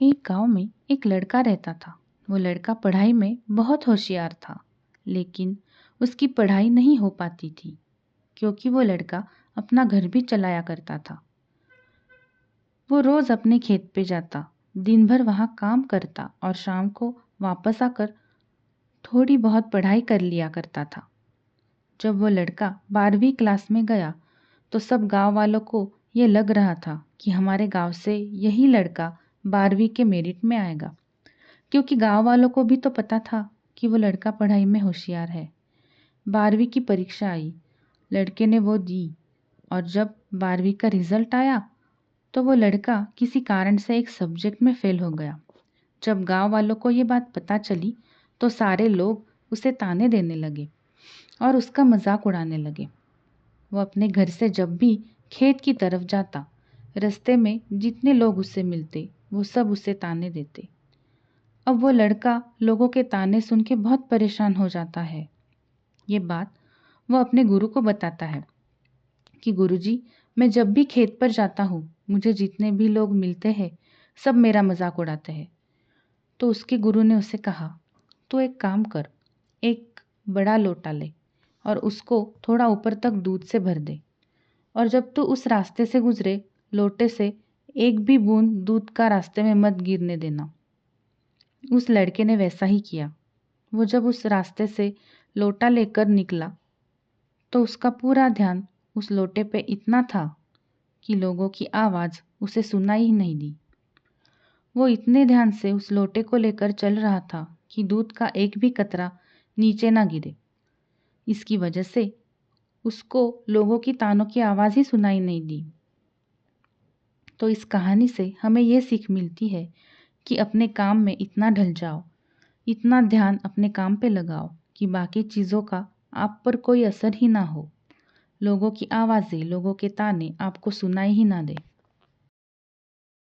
एक गांव में एक लड़का रहता था। वो लड़का पढ़ाई में बहुत होशियार था, लेकिन उसकी पढ़ाई नहीं हो पाती थी क्योंकि वो लड़का अपना घर भी चलाया करता था। वो रोज अपने खेत पे जाता, दिन भर वहाँ काम करता और शाम को वापस आकर थोड़ी बहुत पढ़ाई कर लिया करता था। जब वो लड़का 12वीं क्लास में गया तो सब गांव वालों को ये लग रहा था कि हमारे गांव से यही लड़का 12वीं के मेरिट में आएगा, क्योंकि गांव वालों को भी तो पता था कि वो लड़का पढ़ाई में होशियार है। 12वीं की परीक्षा आई, लड़के ने वो दी और जब 12वीं का रिजल्ट आया तो वो लड़का किसी कारण से एक सब्जेक्ट में फेल हो गया। जब गांव वालों को ये बात पता चली तो सारे लोग उसे ताने देने लगे और उसका मजाक उड़ाने लगे। वो अपने घर से जब भी खेत की तरफ जाता, रास्ते में जितने लोग उससे मिलते वो सब उसे ताने देते। अब वो लड़का लोगों के ताने सुन के बहुत परेशान हो जाता है। ये बात वो अपने गुरु को बताता है कि गुरुजी, मैं जब भी खेत पर जाता हूँ मुझे जितने भी लोग मिलते हैं सब मेरा मजाक उड़ाते हैं। तो उसके गुरु ने उसे कहा, तू एक काम कर, एक बड़ा लोटा ले और उसको थोड़ा ऊपर तक दूध से भर दे, और जब तू उस रास्ते से गुजरे लोटे से एक भी बूंद दूध का रास्ते में मत गिरने देना। उस लड़के ने वैसा ही किया। वो जब उस रास्ते से लोटा लेकर निकला तो उसका पूरा ध्यान उस लोटे पे इतना था कि लोगों की आवाज़ उसे सुनाई ही नहीं दी। वो इतने ध्यान से उस लोटे को लेकर चल रहा था कि दूध का एक भी कतरा नीचे ना गिरे। इसकी वजह से उसको लोगों की तानों की आवाज़ ही सुनाई नहीं दी। तो इस कहानी से हमें ये सीख मिलती है कि अपने काम में इतना ढल जाओ, इतना ध्यान अपने काम पे लगाओ कि बाकी चीज़ों का आप पर कोई असर ही ना हो, लोगों की आवाज़ें, लोगों के ताने आपको सुनाई ही ना दे।